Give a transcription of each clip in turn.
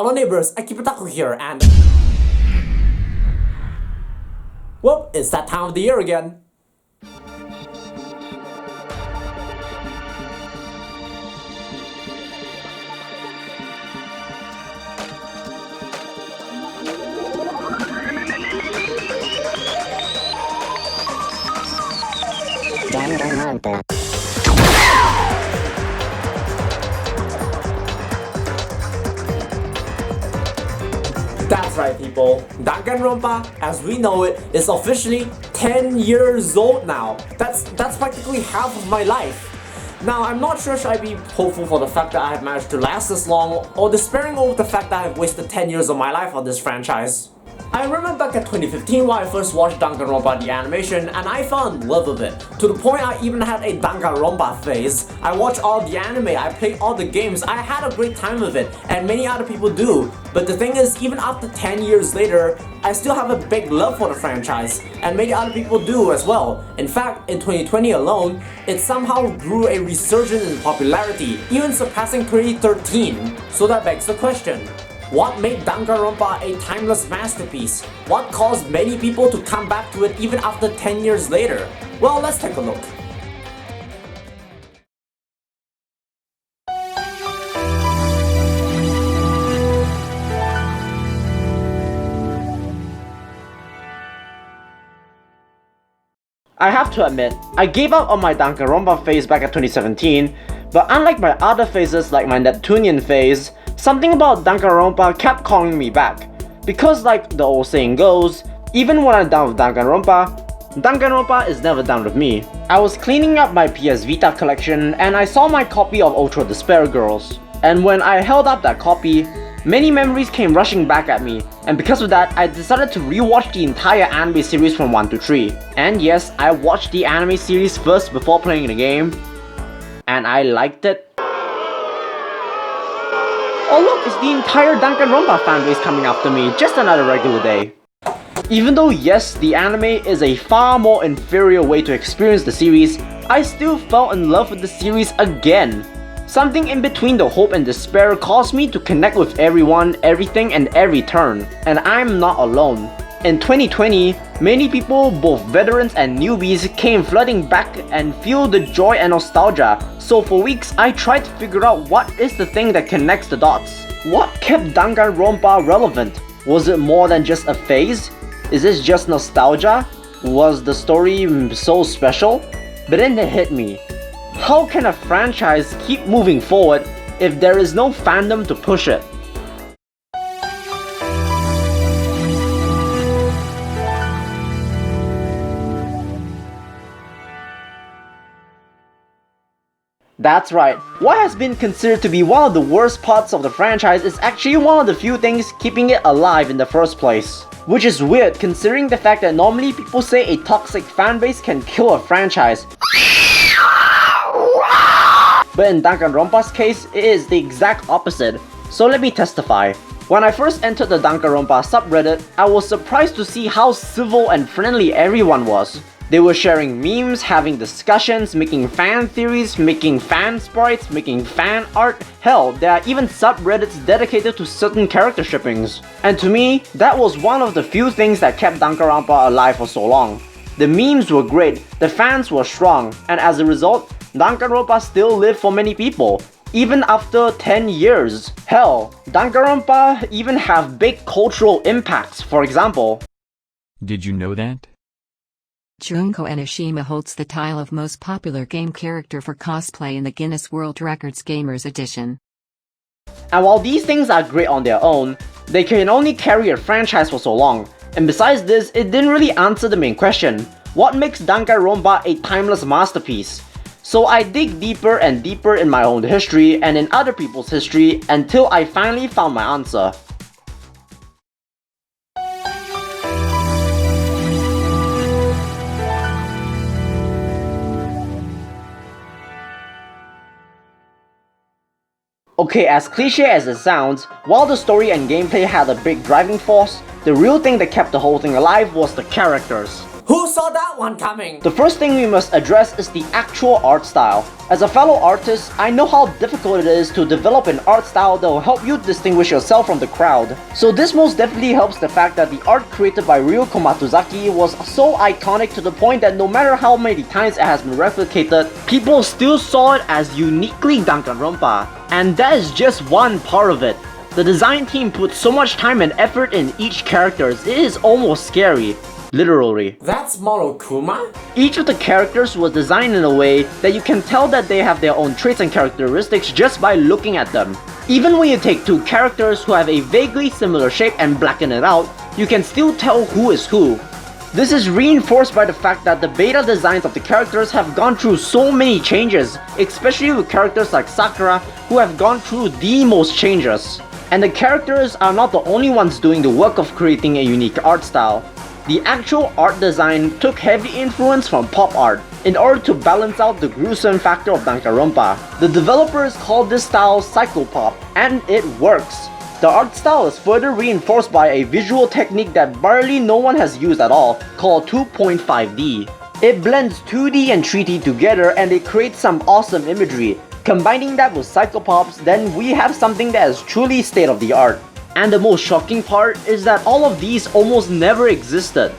Hello neighbors, Akibataku here and... Well, it's that time of the year again. Danganronpa. That's right people, Danganronpa, as we know it, is officially 10 years old now. That's practically half of my life. Now, I'm not sure should I be hopeful for the fact that I have managed to last this long, or despairing over the fact that I have wasted 10 years of my life on this franchise. I remember back at 2015 when I first watched Danganronpa the animation and I fell in love with it, to the point I even had a Danganronpa phase. I watched all the anime, I played all the games, I had a great time with it, and many other people do. But the thing is, even after 10 years later, I still have a big love for the franchise, and many other people do as well. In fact, in 2020 alone, it somehow grew a resurgence in popularity, even surpassing 2013. So that begs the question. What made Danganronpa a timeless masterpiece? What caused many people to come back to it even after 10 years later? Well, let's take a look. I have to admit, I gave up on my Danganronpa phase back at 2017, but unlike my other phases like my Neptunian phase, something about Danganronpa kept calling me back. Because like the old saying goes, even when I'm done with Danganronpa is never done with me. I was cleaning up my PS Vita collection and I saw my copy of Ultra Despair Girls. And when I held up that copy, many memories came rushing back at me, and because of that, I decided to rewatch the entire anime series from 1 to 3. And yes, I watched the anime series first before playing the game, and I liked it. Oh look, it's the entire Danganronpa fanbase coming after me, just another regular day. Even though yes, the anime is a far more inferior way to experience the series, I still fell in love with the series again. Something in between the hope and despair caused me to connect with everyone, everything and every turn. And I'm not alone. In 2020, many people, both veterans and newbies, came flooding back and fueled the joy and nostalgia. So for weeks, I tried to figure out what is the thing that connects the dots. What kept Danganronpa relevant? Was it more than just a phase? Is this just nostalgia? Was the story so special? But then it hit me. How can a franchise keep moving forward if there is no fandom to push it? That's right, what has been considered to be one of the worst parts of the franchise is actually one of the few things keeping it alive in the first place. Which is weird considering the fact that normally people say a toxic fanbase can kill a franchise. But in Danganronpa's case, it is the exact opposite. So let me testify. When I first entered the Danganronpa subreddit, I was surprised to see how civil and friendly everyone was. They were sharing memes, having discussions, making fan theories, making fan sprites, making fan art. Hell, there are even subreddits dedicated to certain character shippings. And to me, that was one of the few things that kept Danganronpa alive for so long. The memes were great, the fans were strong, and as a result, Danganronpa still lived for many people, even after 10 years. Hell, Danganronpa even have big cultural impacts, for example. Did you know that? Junko Enoshima holds the title of most popular game character for cosplay in the Guinness World Records Gamers Edition. And while these things are great on their own, they can only carry a franchise for so long. And besides this, it didn't really answer the main question. What makes Danganronpa a timeless masterpiece? So I dig deeper and deeper in my own history and in other people's history until I finally found my answer. Okay, as cliche as it sounds, while the story and gameplay had a big driving force, the real thing that kept the whole thing alive was the characters. Who saw saw that one coming? The first thing we must address is the actual art style. As a fellow artist, I know how difficult it is to develop an art style that will help you distinguish yourself from the crowd. So this most definitely helps the fact that the art created by Ryuko Matuzaki was so iconic to the point that no matter how many times it has been replicated, people still saw it as uniquely Danganronpa. And that is just one part of it. The design team put so much time and effort in each character, it is almost scary. Literally. That's Monokuma? Each of the characters was designed in a way that you can tell that they have their own traits and characteristics just by looking at them. Even when you take two characters who have a vaguely similar shape and blacken it out, you can still tell who is who. This is reinforced by the fact that the beta designs of the characters have gone through so many changes, especially with characters like Sakura who have gone through the most changes. And the characters are not the only ones doing the work of creating a unique art style. The actual art design took heavy influence from pop art in order to balance out the gruesome factor of Danganronpa. The developers called this style psychopop, and it works. The art style is further reinforced by a visual technique that barely no one has used at all, called 2.5D. It blends 2D and 3D together and it creates some awesome imagery. Combining that with psychopops, then we have something that is truly state of the art. And the most shocking part is that all of these almost never existed.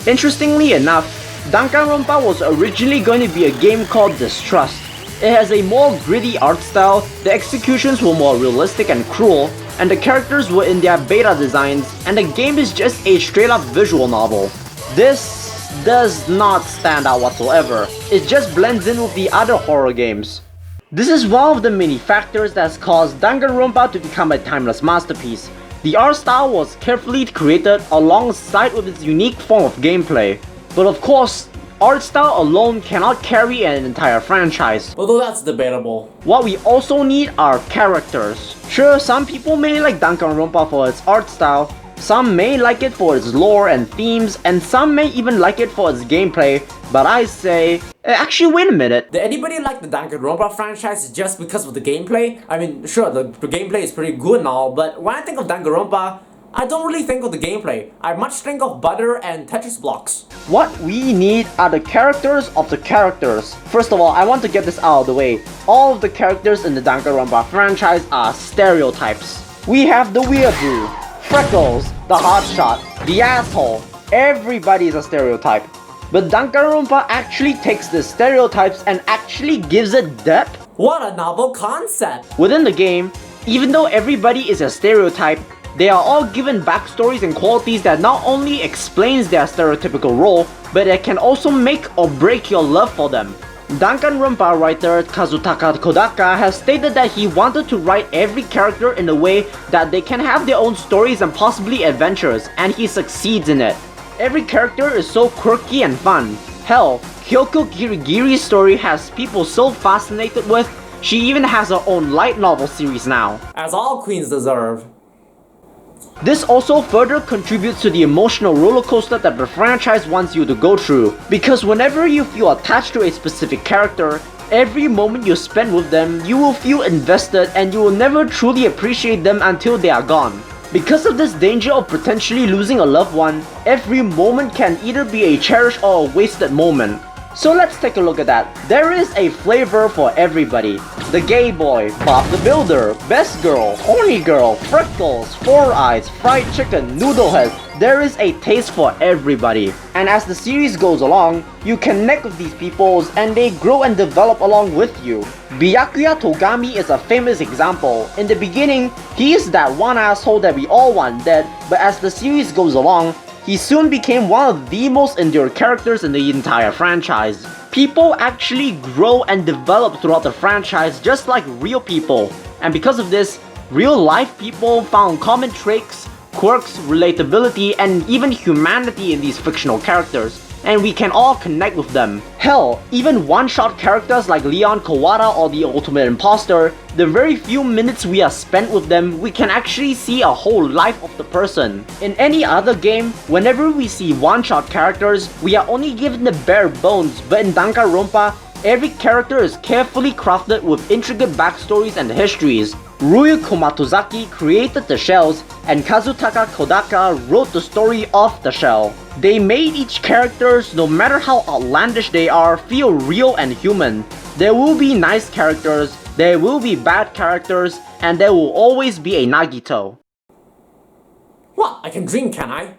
Interestingly enough, Danganronpa was originally going to be a game called Distrust. It has a more gritty art style, the executions were more realistic and cruel, and the characters were in their beta designs, and the game is just a straight up visual novel. This does not stand out whatsoever, it just blends in with the other horror games. This is one of the many factors that has caused Danganronpa to become a timeless masterpiece. The art style was carefully created alongside with its unique form of gameplay. But of course, art style alone cannot carry an entire franchise. Although that's debatable. What we also need are characters. Sure, some people may like Danganronpa for its art style, some may like it for its lore and themes, and some may even like it for its gameplay, but I say, actually wait a minute. Did anybody like the Danganronpa franchise just because of the gameplay? I mean, sure, the gameplay is pretty good and all, but when I think of Danganronpa, I don't really think of the gameplay. I much think of butter and Tetris blocks. What we need are the characters of the characters. First of all, I want to get this out of the way. All of the characters in the Danganronpa franchise are stereotypes. We have the weirdo, Freckles, the hotshot, the asshole. Everybody is a stereotype. But Danganronpa actually takes the stereotypes and actually gives it depth. What a novel concept! Within the game, even though everybody is a stereotype, they are all given backstories and qualities that not only explains their stereotypical role, but it can also make or break your love for them. Danganronpa writer Kazutaka Kodaka has stated that he wanted to write every character in a way that they can have their own stories and possibly adventures, and he succeeds in it. Every character is so quirky and fun. Hell, Kyoko Kirigiri's story has people so fascinated with, she even has her own light novel series now. As all queens deserve. This also further contributes to the emotional roller coaster that the franchise wants you to go through, because whenever you feel attached to a specific character, every moment you spend with them, you will feel invested and you will never truly appreciate them until they are gone. Because of this danger of potentially losing a loved one, every moment can either be a cherished or a wasted moment. So let's take a look at that. There is a flavor for everybody. The gay boy, Bob the Builder, best girl, horny girl, freckles, four eyes, fried chicken, noodle head. There is a taste for everybody. And as the series goes along, you connect with these peoples and they grow and develop along with you. Byakuya Togami is a famous example. In the beginning, he is that one asshole that we all want dead, but as the series goes along, he soon became one of the most enduring characters in the entire franchise. People actually grow and develop throughout the franchise just like real people. And because of this, real life people found common traits, quirks, relatability, and even humanity in these fictional characters, and we can all connect with them. Hell, even one-shot characters like Leon Kawada or the Ultimate Imposter, the very few minutes we have spent with them, we can actually see a whole life of the person. In any other game, whenever we see one-shot characters, we are only given the bare bones, but in Danganronpa, every character is carefully crafted with intricate backstories and histories. Ryu Komatozaki created the shells, and Kazutaka Kodaka wrote the story of the shell. They made each characters, no matter how outlandish they are, feel real and human. There will be nice characters, there will be bad characters, and there will always be a Nagito. What? I can dream, can I?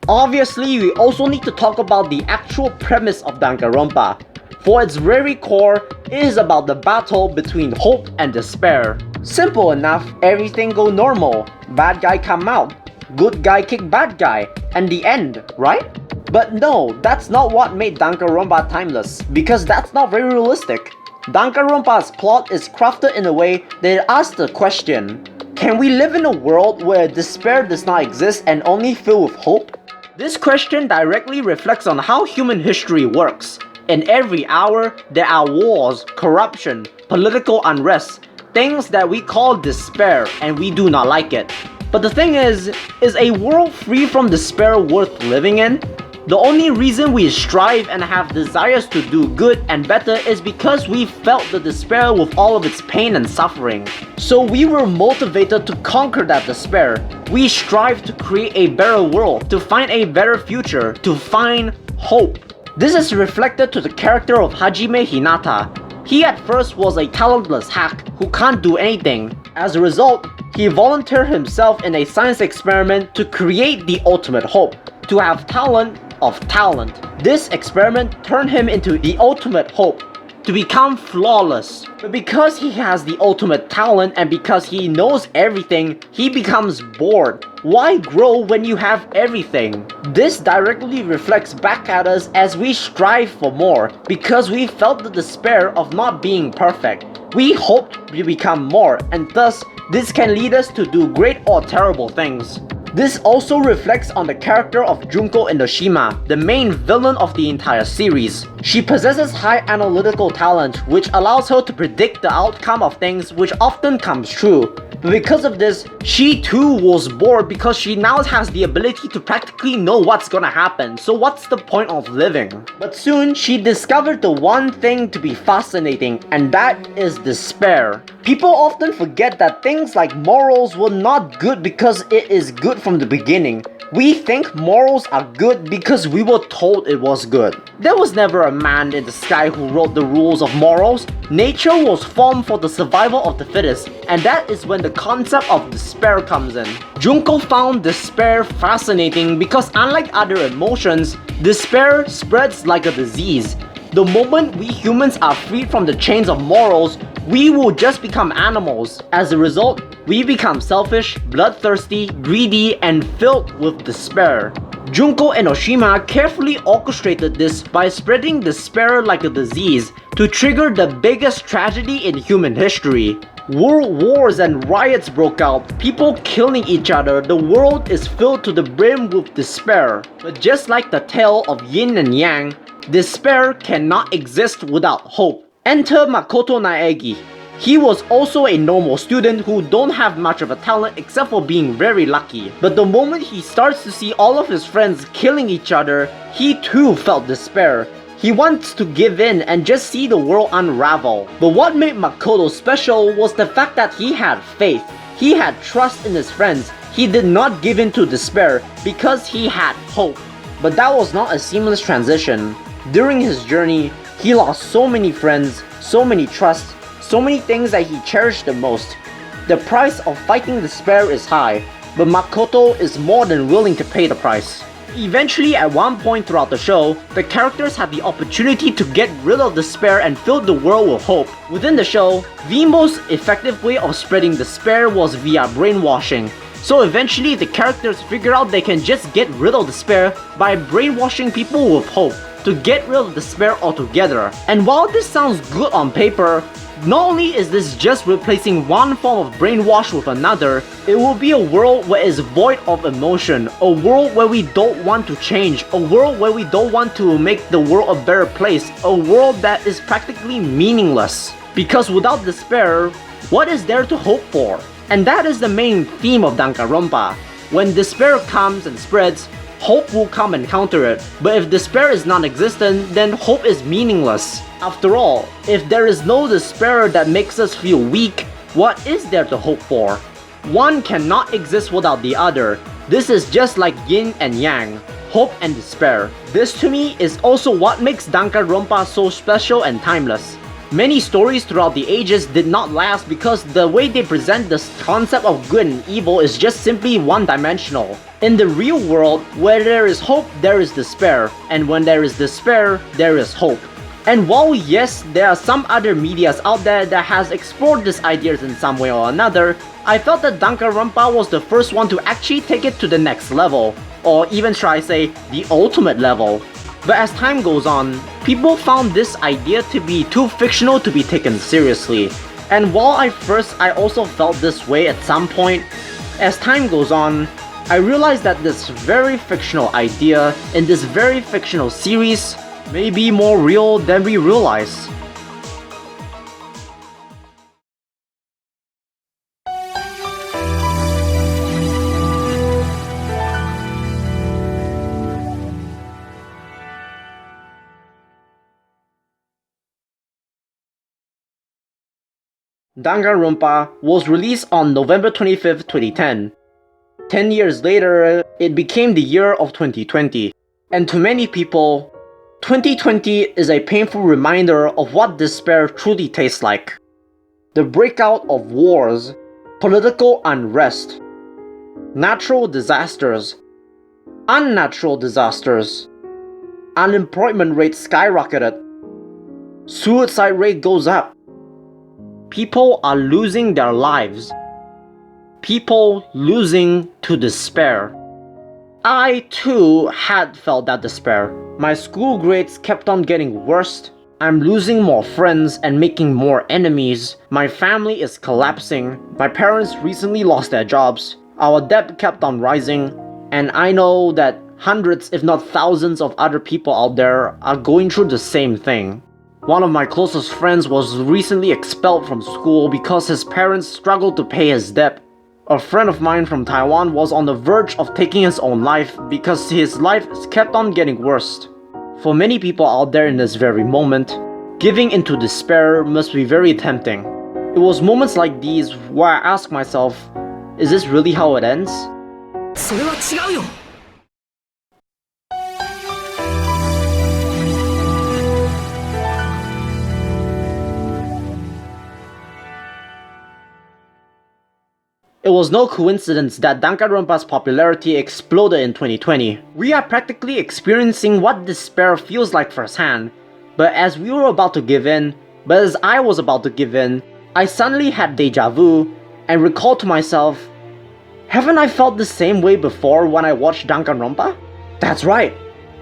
Obviously, we also need to talk about the actual premise of Danganronpa. For its very core, it is about the battle between hope and despair. Simple enough, everything go normal. Bad guy come out, good guy kick bad guy, and the end, right? But no, that's not what made Danganronpa timeless, because that's not very realistic. Danganronpa's plot is crafted in a way that it asks the question, can we live in a world where despair does not exist and only filled with hope? This question directly reflects on how human history works. In every hour, there are wars, corruption, political unrest, things that we call despair, and we do not like it. But the thing is a world free from despair worth living in? The only reason we strive and have desires to do good and better is because we felt the despair with all of its pain and suffering. So we were motivated to conquer that despair. We strive to create a better world, to find a better future, to find hope. This is reflected to the character of Hajime Hinata. He at first was a talentless hack who can't do anything. As a result, he volunteered himself in a science experiment to create the ultimate hope, to have talent of talent. This experiment turned him into the ultimate hope, to become flawless. But because he has the ultimate talent and because he knows everything, he becomes bored. Why grow when you have everything? This directly reflects back at us as we strive for more, because we felt the despair of not being perfect. We hoped to become more, and thus this can lead us to do great or terrible things. This also reflects on the character of Junko Enoshima, the main villain of the entire series. She possesses high analytical talent, which allows her to predict the outcome of things, which often comes true. But because of this, she too was bored because she now has the ability to practically know what's gonna happen, so what's the point of living? But soon, she discovered the one thing to be fascinating, and that is despair. People often forget that things like morals were not good because it is good from the beginning. We think morals are good because we were told it was good. There was never a man in the sky who wrote the rules of morals. Nature was formed for the survival of the fittest, and that is when the concept of despair comes in. Junko found despair fascinating because unlike other emotions, despair spreads like a disease. The moment we humans are freed from the chains of morals, we will just become animals. As a result, we become selfish, bloodthirsty, greedy, and filled with despair. Junko Enoshima carefully orchestrated this by spreading despair like a disease to trigger the biggest tragedy in human history. World wars and riots broke out, people killing each other, the world is filled to the brim with despair. But just like the tale of yin and yang, despair cannot exist without hope. Enter Makoto Naegi. He was also a normal student who don't have much of a talent except for being very lucky. But the moment he starts to see all of his friends killing each other, he too felt despair. He wants to give in and just see the world unravel. But what made Makoto special was the fact that he had faith. He had trust in his friends. He did not give in to despair because he had hope. But that was not a seamless transition. During his journey, he lost so many friends, so many trusts, so many things that he cherished the most. The price of fighting despair is high, but Makoto is more than willing to pay the price. eventually, at one point throughout the show, the characters had the opportunity to get rid of despair and fill the world with hope. Within the show, the most effective way of spreading despair was via brainwashing. So eventually, the characters figure out they can just get rid of despair by brainwashing people with hope to get rid of despair altogether. And while this sounds good on paper, not only is this just replacing one form of brainwash with another, it will be a world where it's void of emotion, a world where we don't want to change, a world where we don't want to make the world a better place, a world that is practically meaningless. Because without despair, what is there to hope for? And that is the main theme of Danganronpa. When despair comes and spreads, hope will come and counter it. But if despair is non-existent, then hope is meaningless. After all, if there is no despair that makes us feel weak, what is there to hope for? One cannot exist without the other. This is just like yin and yang, hope and despair. This to me is also what makes Danganronpa so special and timeless. Many stories throughout the ages did not last because the way they present this concept of good and evil is just simply one-dimensional. In the real world, where there is hope, there is despair, and when there is despair, there is hope. And while yes, there are some other medias out there that has explored these ideas in some way or another, I felt that Danganronpa was the first one to actually take it to the next level, or even should I say, the ultimate level. But as time goes on, people found this idea to be too fictional to be taken seriously. And while I also felt this way at some point, as time goes on, I realized that this very fictional idea in this very fictional series may be more real than we realize. Danganronpa was released on November 25th, 2010. 10 years later, it became the year of 2020. And to many people, 2020 is a painful reminder of what despair truly tastes like. The breakout of wars, political unrest, natural disasters, unnatural disasters, unemployment rate skyrocketed, suicide rate goes up, people are losing their lives, people losing to despair. I too had felt that despair. My school grades kept on getting worse. I'm losing more friends and making more enemies. My family is collapsing. My parents recently lost their jobs. Our debt kept on rising. And I know that hundreds if not thousands of other people out there are going through the same thing. One of my closest friends was recently expelled from school because his parents struggled to pay his debt. A friend of mine from Taiwan was on the verge of taking his own life because his life kept on getting worse. For many people out there in this very moment, giving into despair must be very tempting. It was moments like these where I asked myself, is this really how it ends? それは違うよ。It was no coincidence that Danganronpa's popularity exploded in 2020. We are practically experiencing what despair feels like firsthand. But as we were about to give in, I suddenly had deja vu and recalled to myself, haven't I felt the same way before when I watched Danganronpa? That's right.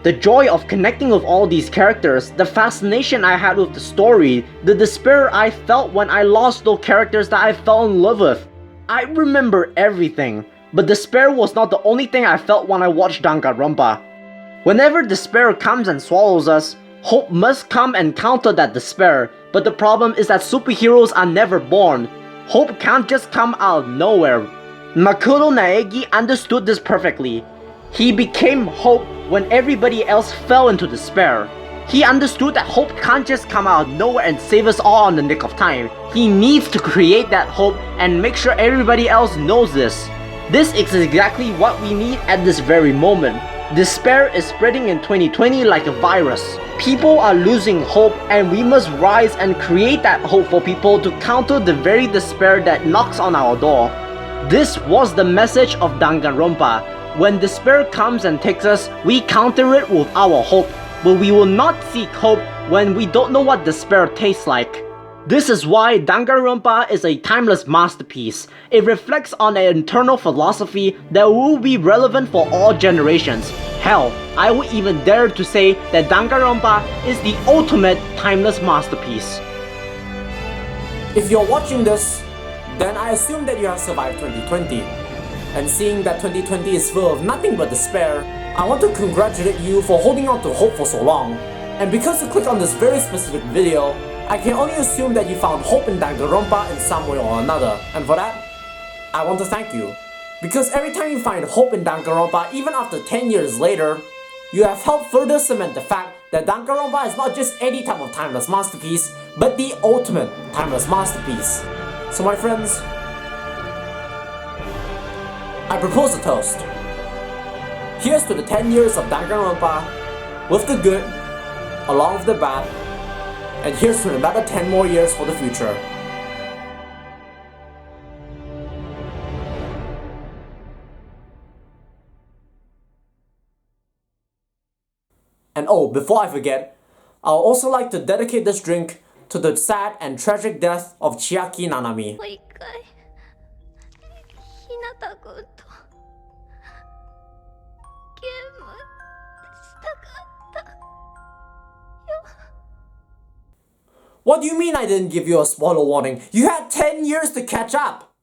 The joy of connecting with all these characters, the fascination I had with the story, the despair I felt when I lost those characters that I fell in love with. I remember everything, but despair was not the only thing I felt when I watched Danganronpa. Whenever despair comes and swallows us, hope must come and counter that despair, but the problem is that superheroes are never born. Hope can't just come out of nowhere. Makoto Naegi understood this perfectly. He became hope when everybody else fell into despair. He understood that hope can't just come out of nowhere and save us all in the nick of time. He needs to create that hope and make sure everybody else knows this. This is exactly what we need at this very moment. Despair is spreading in 2020 like a virus. People are losing hope and we must rise and create that hope for people to counter the very despair that knocks on our door. This was the message of Danganronpa. When despair comes and takes us, we counter it with our hope, but we will not seek hope when we don't know what despair tastes like. This is why Danganronpa is a timeless masterpiece. It reflects on an internal philosophy that will be relevant for all generations. Hell, I would even dare to say that Danganronpa is the ultimate timeless masterpiece. If you're watching this, then I assume that you have survived 2020. And seeing that 2020 is full of nothing but despair, I want to congratulate you for holding on to hope for so long. And because you clicked on this very specific video, I can only assume that you found hope in Danganronpa in some way or another. And for that, I want to thank you. Because every time you find hope in Danganronpa, even after 10 years later, you have helped further cement the fact that Danganronpa is not just any type of timeless masterpiece, but the ultimate timeless masterpiece. So my friends, I propose a toast. Here's to the 10 years of Danganronpa, with the good, along with the bad, and here's to another 10 more years for the future. And oh, before I forget, I'll also like to dedicate this drink to the sad and tragic death of Chiaki Nanami. もう一回ひなたくんとゲームしたかったよ。 What do you mean I didn't give you a spoiler warning? You had 10 years to catch up!